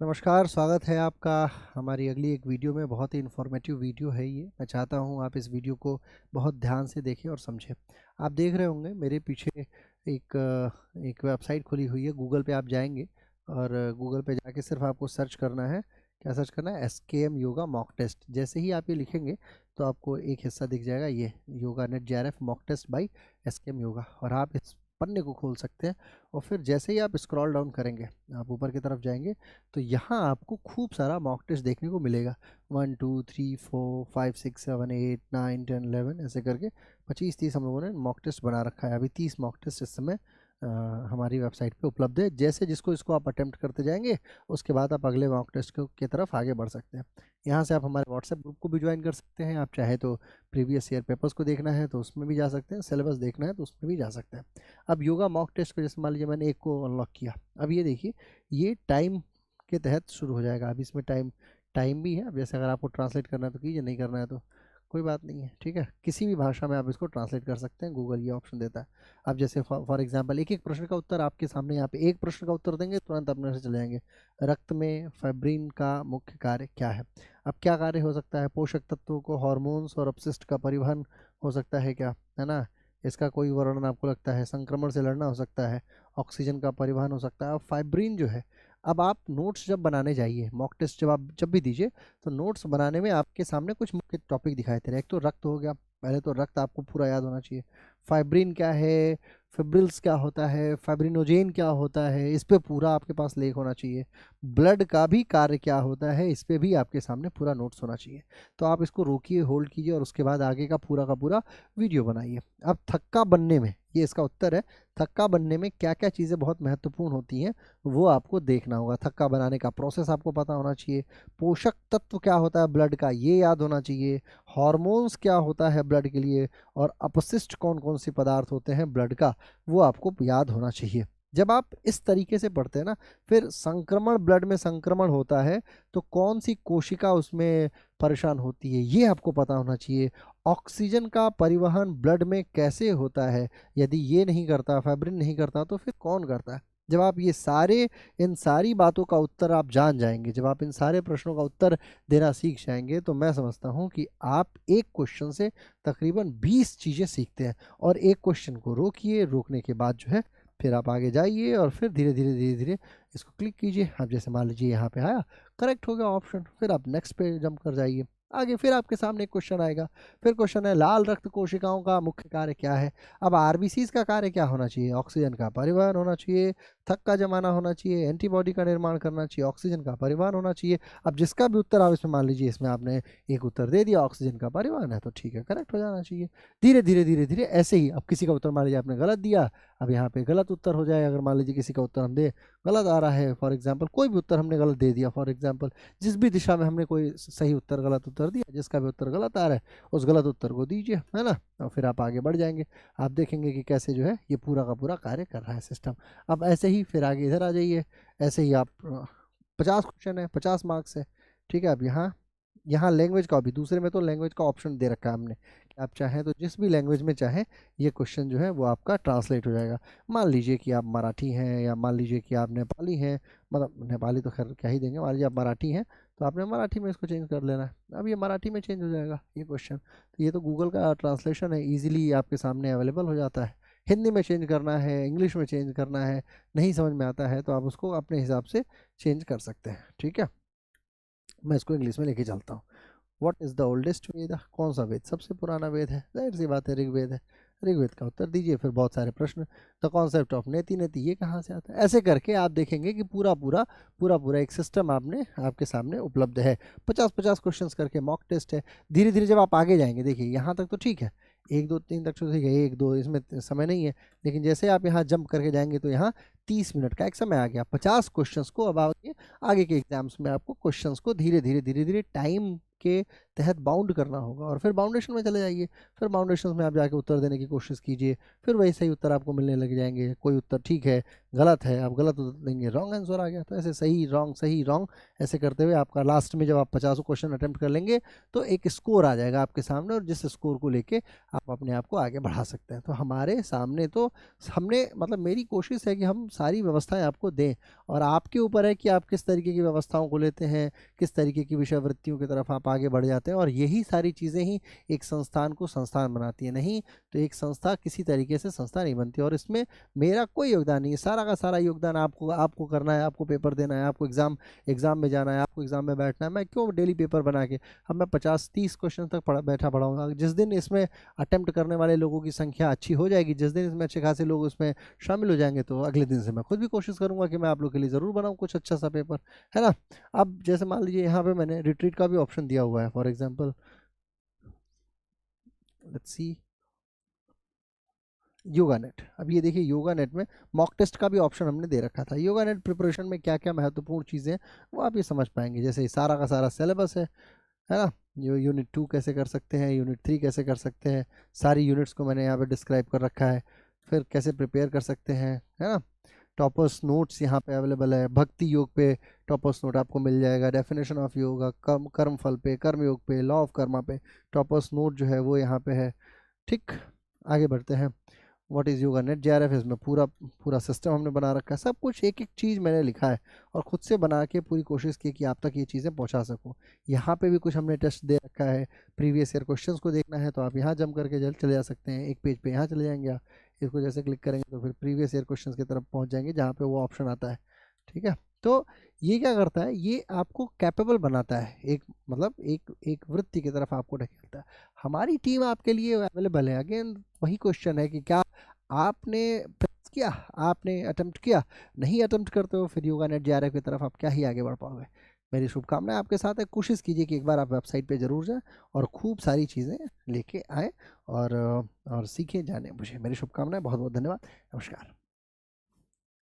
नमस्कार, स्वागत है आपका हमारी अगली एक वीडियो में। बहुत ही इन्फॉर्मेटिव वीडियो है ये। मैं चाहता हूँ आप इस वीडियो को बहुत ध्यान से देखें और समझें। आप देख रहे होंगे मेरे पीछे एक वेबसाइट खुली हुई है। गूगल पे आप जाएंगे और गूगल पे जाके सिर्फ आपको सर्च करना है। क्या सर्च करना है? SKM yoga mock test. जैसे ही आप ये लिखेंगे तो आपको एक हिस्सा दिख जाएगा, ये yoga net JRF mock test by SKM yoga, और आप इस पन्ने को खोल सकते हैं। और फिर जैसे ही आप स्क्रॉल डाउन करेंगे, आप ऊपर की तरफ जाएंगे, तो यहाँ आपको खूब सारा मॉक टेस्ट देखने को मिलेगा। 1 2 3 4 5 6 7 8 9 10 11 ऐसे करके 25-30 हम लोगों ने मॉक टेस्ट बना रखा है। अभी 30 मॉक टेस्ट इस समय हमारी वेबसाइट पे उपलब्ध है। जैसे जिसको इसको आप अटेम्प्ट करते जाएंगे, उसके बाद आप अगले मॉक टेस्ट की तरफ आगे बढ़ सकते हैं। यहाँ से आप हमारे व्हाट्सएप ग्रुप को भी ज्वाइन कर सकते हैं। आप चाहे तो प्रीवियस ईयर पेपर्स को देखना है तो उसमें भी जा सकते हैं, सिलेबस देखना है तो उसमें भी जा सकते हैं। अब योगा मॉक टेस्ट को जैसे मान लीजिए मैंने एक को अनलॉक किया। अब ये देखिए, ये टाइम के तहत शुरू हो जाएगा। अब इसमें टाइम टाइम भी है। अब जैसे अगर आपको ट्रांसलेट करना है तो कीजिए, नहीं करना है तो कोई बात नहीं है, ठीक है। किसी भी भाषा में आप इसको ट्रांसलेट कर सकते हैं, गूगल ये ऑप्शन देता है। अब जैसे फॉर एग्जांपल एक एक प्रश्न का उत्तर आपके सामने, यहाँ पे एक प्रश्न का उत्तर देंगे तुरंत अपने से चले जाएंगे। रक्त में फाइब्रिन का मुख्य कार्य क्या है? अब क्या कार्य हो सकता है? पोषक तत्वों को, हार्मोन्स और अपशिष्ट का परिवहन हो सकता है क्या, है ना। इसका कोई वर्णन आपको लगता है? संक्रमण से लड़ना हो सकता है, ऑक्सीजन का परिवहन हो सकता है। अब फाइब्रिन जो है, अब आप नोट्स जब बनाने जाइए, मॉक टेस्ट जब आप जब भी दीजिए, तो नोट्स बनाने में आपके सामने कुछ मुख्य टॉपिक दिखाई दे रहे हैं। एक तो रक्त हो गया, पहले तो रक्त आपको पूरा याद होना चाहिए। फाइब्रिन क्या है, फिब्रिल्स क्या होता है, फाइब्रिनोजेन क्या होता है, इस पे पूरा आपके पास लेख होना चाहिए। ब्लड का भी कार्य क्या होता है, इस पे भी आपके सामने पूरा नोट्स होना चाहिए। तो आप इसको रोकिए, होल्ड कीजिए और उसके बाद आगे का पूरा वीडियो बनाइए। अब थक्का बनने में, ये इसका उत्तर है, थक्का बनने में क्या क्या चीज़ें बहुत महत्वपूर्ण होती हैं वो आपको देखना होगा। थक्का बनाने का प्रोसेस आपको पता होना चाहिए। पोषक तत्व क्या होता है ब्लड का, ये याद होना चाहिए। हार्मोन्स क्या होता है ब्लड के लिए, और अपशिष्ट कौन कौन से पदार्थ होते हैं ब्लड का, वो आपको याद होना चाहिए। जब आप इस तरीके से पढ़ते हैं ना, फिर संक्रमण, ब्लड में संक्रमण होता है तो कौन सी कोशिका उसमें परेशान होती है, ये आपको पता होना चाहिए। ऑक्सीजन का परिवहन ब्लड में कैसे होता है, यदि ये नहीं करता, फाइब्रिन नहीं करता, तो फिर कौन करता है? जब आप ये सारे, इन सारी बातों का उत्तर आप जान जाएंगे, जब आप इन सारे प्रश्नों का उत्तर देना सीख जाएंगे, तो मैं समझता हूँ कि आप एक क्वेश्चन से तकरीबन 20 चीज़ें सीखते हैं। और एक क्वेश्चन को रोकिए, रोकने के बाद जो है फिर आप आगे जाइए और फिर धीरे धीरे धीरे धीरे इसको क्लिक कीजिए। अब जैसे मान लीजिए यहाँ पे आया, करेक्ट हो गया ऑप्शन, फिर आप नेक्स्ट पे जंप कर जाइए। आगे फिर आपके सामने एक क्वेश्चन आएगा। फिर क्वेश्चन है, लाल रक्त कोशिकाओं का मुख्य कार्य क्या है? अब आरबीसीज का कार्य क्या होना चाहिए? ऑक्सीजन का परिवहन होना चाहिए, थक का जमाना होना चाहिए, एंटीबॉडी का निर्माण करना चाहिए, ऑक्सीजन का परिवहन होना चाहिए। अब जिसका भी उत्तर आप इसमें मान लीजिए, इसमें आपने एक उत्तर दे दिया ऑक्सीजन का परिवहन है, तो ठीक है, करेक्ट हो जाना चाहिए। धीरे धीरे धीरे धीरे ऐसे ही, अब किसी का उत्तर मान लीजिए आपने गलत दिया, अब यहाँ पे गलत उत्तर हो जाए। अगर मान लीजिए किसी का उत्तर हम दे गलत आ रहा है, फॉर एग्जाम्पल कोई भी उत्तर हमने गलत दे दिया, फॉर एग्जाम्पल जिस भी दिशा में हमने कोई सही उत्तर गलत उत्तर दिया, जिसका भी उत्तर गलत आ रहा है उस गलत उत्तर को दीजिए, है ना। और फिर आप आगे बढ़ जाएंगे। आप देखेंगे कि कैसे जो है ये पूरा का पूरा कार्य कर रहा है सिस्टम। अब ऐसे ही फिर आगे इधर आ जाइए। ऐसे ही आप 50 क्वेश्चन है, 50 मार्क्स है, ठीक है। अब यहाँ यहाँ लैंग्वेज का भी, दूसरे में तो लैंग्वेज का ऑप्शन दे रखा है हमने कि आप चाहें तो जिस भी लैंग्वेज में चाहें ये क्वेश्चन जो है वो आपका ट्रांसलेट हो जाएगा। मान लीजिए कि आप मराठी हैं, या मान लीजिए कि आप नेपाली हैं, मतलब नेपाली तो खैर क्या ही देंगे, मान लीजिए आप मराठी हैं तो आपने मराठी में इसको चेंज कर लेना है। अब ये मराठी में चेंज हो जाएगा ये क्वेश्चन। तो ये तो गूगल का ट्रांसलेशन है, ईजिली आपके सामने अवेलेबल हो जाता है। हिंदी में चेंज करना है, इंग्लिश में चेंज करना है, नहीं समझ में आता है तो आप उसको अपने हिसाब से चेंज कर सकते हैं, ठीक है। मैं इसको इंग्लिश में लेके चलता हूँ। व्हाट इज द ओल्डेस्ट वेद? कौन सा वेद सबसे पुराना वेद है? जाहिर सी बात है ऋग्वेद है। ऋग्वेद का उत्तर दीजिए। फिर बहुत सारे प्रश्न। द कॉन्सेप्ट ऑफ नेति नेति ये कहाँ से आता है? ऐसे करके आप देखेंगे कि पूरा एक सिस्टम आपने आपके सामने उपलब्ध है। 50-50 क्वेश्चंस करके मॉक टेस्ट है। धीरे धीरे जब आप आगे जाएंगे, देखिए यहाँ तक तो ठीक है, 1 2 3 तक तो ठीक है, 1 2 इसमें समय नहीं है। लेकिन जैसे आप यहाँ जंप करके जाएंगे तो यहाँ 30 मिनट का एक समय आ गया। 50 क्वेश्चंस को अब आगे आगे के एग्जाम्स में आपको क्वेश्चंस को धीरे धीरे टाइम के तहत बाउंड करना होगा। और फिर बाउंडेशन में चले जाइए। फिर बाउंडेशन में आप जाके उत्तर देने की कोशिश कीजिए। फिर वैसे ही उत्तर आपको मिलने लग जाएंगे। कोई उत्तर ठीक है, गलत है, आप गलत उत्तर देंगे, रॉन्ग आंसर आ गया। तो ऐसे सही रॉन्ग ऐसे करते हुए आपका लास्ट में जब आप 50 क्वेश्चन अटेम्प्ट कर लेंगे तो एक स्कोर आ जाएगा आपके सामने, और जिस स्कोर को लेके आप अपने आप को आगे बढ़ा सकते हैं। तो हमारे सामने तो हमने मतलब मेरी कोशिश है कि हम सारी व्यवस्थाएं आपको दें, और आपके ऊपर है कि आप किस तरीके की व्यवस्थाओं को लेते हैं, किस तरीके की विषय वृत्तियों की तरफ आप आगे बढ़ जाते हैं। और यही सारी चीज़ें ही एक संस्थान को संस्थान बनाती है। नहीं तो एक संस्था किसी तरीके से संस्था नहीं बनती, और इसमें मेरा कोई योगदान नहीं है। सारा का सारा योगदान आपको आपको करना है, आपको पेपर देना है, आपको एग्ज़ाम में जाना है, आपको एग्ज़ाम में बैठना है। मैं क्यों डेली पेपर बना के, अब मैं 50-30 क्वेश्चन तक बैठा पढ़ाऊँगा। जिस दिन इसमें अटेम्प्ट करने वाले लोगों की संख्या अच्छी हो जाएगी, जिस दिन इसमें अच्छे खासे लोग इसमें शामिल हो जाएंगे, तो अगले दिन से मैं खुद भी कोशिश करूँगा कि मैं आप लोग के लिए ज़रूर बनाऊँ कुछ अच्छा सा पेपर, है ना। अब जैसे मान लीजिए यहाँ पे मैंने रिट्रीट का भी ऑप्शन दिया हुआ है। For example let's see yoga net. अब ये देखिए योगा नेट में मॉक टेस्ट का भी ऑप्शन हमने दे रखा था। योगा नेट प्रिपरेशन में क्या क्या महत्वपूर्ण चीज़ें हैं वो आप ये समझ पाएंगे। जैसे ये सारा का सारा सिलेबस है ना। यूनिट 2 कैसे कर सकते हैं, यूनिट 3 कैसे कर सकते हैं, सारी यूनिट्स को मैंने यहाँ पे डिस्क्राइब कर रखा है। फिर कैसे प्रिपेयर कर सकते हैं, है ना। टॉपर्स नोट्स यहाँ पे अवेलेबल है। भक्ति योग पे टॉपर्स नोट आपको मिल जाएगा। डेफिनेशन ऑफ योगा, कर्म फल पे, कर्म योग पे, लॉ ऑफ कर्मा पे टॉपर्स नोट जो है वो यहाँ पे है। ठीक, आगे बढ़ते हैं। What is yoga net JRF, में पूरा पूरा सिस्टम हमने बना रखा है। सब कुछ एक एक चीज़ मैंने लिखा है और ख़ुद से बना के पूरी कोशिश की कि आप तक ये चीज़ें पहुंचा सकूं। यहाँ पे भी कुछ हमने टेस्ट दे रखा है। प्रीवियस ईयर क्वेश्चंस को देखना है तो आप यहाँ जम करके जल्द चले जा सकते हैं। एक पेज पे यहाँ चले जाएंगे आप, इसको जैसे क्लिक करेंगे तो फिर प्रीवियस ईयर क्वेश्चन की तरफ पहुँच जाएंगे जहाँ पर वो ऑप्शन आता है। ठीक है, तो ये क्या करता है, ये आपको कैपेबल बनाता है, एक मतलब एक वृत्ति की तरफ आपको ढकेलता है। हमारी टीम आपके लिए अवेलेबल है। अगेन वही क्वेश्चन है कि क्या आपने प्रयास किया, आपने अटेम्प्ट किया। नहीं अटेम्प्ट करते हो फिर योगा नेट JRF की तरफ आप क्या ही आगे बढ़ पाओगे। मेरी शुभकामनाएं आपके साथ है। कोशिश कीजिए कि एक बार आप वेबसाइट पे ज़रूर जाएं और खूब सारी चीज़ें लेके आएँ और सीखें जाने। मुझे मेरी शुभकामनाएं। बहुत बहुत धन्यवाद। नमस्कार।